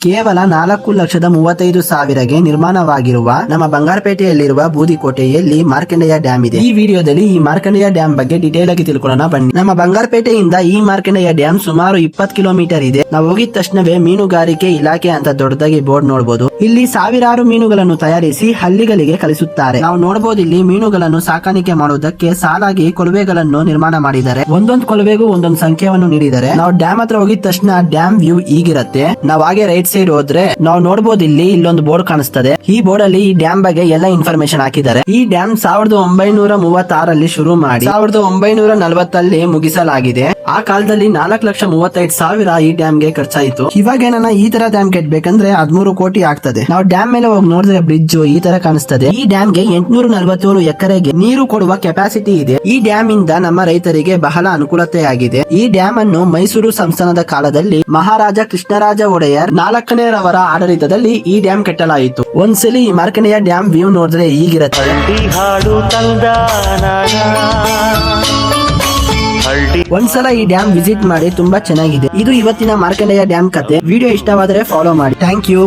ಕೇವಲ 4,35,000ಗೆ ನಿರ್ಮಾಣವಾಗಿರುವ ನಮ್ಮ ಬಂಗಾರಪೇಟೆಯಲ್ಲಿರುವ ಬೂದಿಕೋಟೆಯಲ್ಲಿ ಮಾರ್ಕಂಡೇಯ ಡ್ಯಾಮ್ ಇದೆ. ಈ ವಿಡಿಯೋದಲ್ಲಿ ಈ ಮಾರ್ಕಂಡೇಯ ಡ್ಯಾಮ್ ಬಗ್ಗೆ ಡೀಟೇಲ್ ಆಗಿ ತಿಳ್ಕೊಳ್ಳೋಣ ಬನ್ನಿ. ನಮ್ಮ ಬಂಗಾರಪೇಟೆಯಿಂದ ಈ ಮಾರ್ಕಂಡೇಯ ಡ್ಯಾಮ್ ಸುಮಾರು 20 ಕಿಲೋಮೀಟರ್ ಇದೆ. ನಾವು ಹೋಗಿದ ತಕ್ಷಣವೇ ಮೀನುಗಾರಿಕೆ ಇಲಾಖೆ ಅಂತ ದೊಡ್ಡದಾಗಿ ಬೋರ್ಡ್ ನೋಡಬಹುದು. ಇಲ್ಲಿ ಸಾವಿರಾರು ಮೀನುಗಳನ್ನು ತಯಾರಿಸಿ ಹಳ್ಳಿಗಳಿಗೆ ಕಳಿಸುತ್ತಾರೆ. ನಾವು ನೋಡಬಹುದು ಇಲ್ಲಿ ಮೀನುಗಳನ್ನು ಸಾಕಾಣಿಕೆ ಮಾಡುವುದಕ್ಕೆ ಸಾಲಾಗಿ ಕೊಳವೆಗಳನ್ನು ನಿರ್ಮಾಣ ಮಾಡಿದ್ದಾರೆ. ಒಂದೊಂದು ಕೊಳವೆಗೂ ಒಂದೊಂದು ಸಂಖ್ಯೆಯನ್ನು ನೀಡಿದ್ದಾರೆ. ನಾವು ಡ್ಯಾಮ್ ಹತ್ರ ಹೋಗಿದ ತಕ್ಷಣ ಡ್ಯಾಮ್ ವ್ಯೂ ಹೀಗಿರುತ್ತೆ. ನಾವು ಹಾಗೆ ರೈಟ್ ಸೈಡ್ ಹೋದ್ರೆ ನಾವು ನೋಡಬಹುದು ಇಲ್ಲೊಂದು ಬೋರ್ಡ್ ಕಾಣಿಸ್ತದೆ. ಈ ಬೋರ್ಡ್ ಅಲ್ಲಿ ಈ ಡ್ಯಾಮ್ ಬಗ್ಗೆ ಎಲ್ಲ ಇನ್ಫಾರ್ಮೇಶನ್ ಹಾಕಿದ್ದಾರೆ. ಈ ಡ್ಯಾಮ್ 1936 ಶುರು ಮಾಡಿ 1940 ಮುಗಿಸಲಾಗಿದೆ. ಆ ಕಾಲದಲ್ಲಿ 4,35,000 ಈ ಡ್ಯಾಮ್ ಗೆ ಖರ್ಚಾಯಿತು. ಇವಾಗ ಏನನ್ನ ಈ ತರ ಡ್ಯಾಮ್ ಕಟ್ಟಬೇಕಂದ್ರೆ 13 ಕೋಟಿ ಆಗ್ತದೆ. ನಾವು ಡ್ಯಾಮ್ ಮೇಲೆ ಹೋಗಿ ನೋಡಿದ್ರೆ ಬ್ರಿಡ್ಜ್ ಈ ತರ ಕಾಣಿಸ್ತದೆ. ಈ ಡ್ಯಾಮ್ ಗೆ 847 ಎಕರೆಗೆ ನೀರು ಕೊಡುವ ಕೆಪಾಸಿಟಿ ಇದೆ. ಈ ಡ್ಯಾಮ್ ಇಂದ ನಮ್ಮ ರೈತರಿಗೆ ಬಹಳ ಅನುಕೂಲತೆ ಆಗಿದೆ. ಈ ಡ್ಯಾಮ್ ಅನ್ನು ಮೈಸೂರು ಸಂಸ್ಥಾನದ ಕಾಲದಲ್ಲಿ ಮಹಾರಾಜ ಕೃಷ್ಣರಾಜ ಒಡೆಯರ್ 4ನೇ ರವರ ಆಡಳಿತದಲ್ಲಿ ಈ ಡ್ಯಾಮ್ ಕಟ್ಟಲಾಯಿತು. ಒಂದ್ಸಲಿ ಈ ಮಾರ್ಕಂಡೇಯ ಡ್ಯಾಮ್ ವ್ಯೂ ನೋಡಿದ್ರೆ ಹೀಗಿರುತ್ತೆ. ಒಂದ್ಸಲ ಈ ಡ್ಯಾಮ್ ವಿಸಿಟ್ ಮಾಡಿ, ತುಂಬಾ ಚೆನ್ನಾಗಿದೆ. ಇದು ಇವತ್ತಿನ ಮಾರ್ಕಂಡೇಯ ಡ್ಯಾಮ್ ಕತೆ. ವಿಡಿಯೋ ಇಷ್ಟವಾದರೆ ಫಾಲೋ ಮಾಡಿ. Thank you.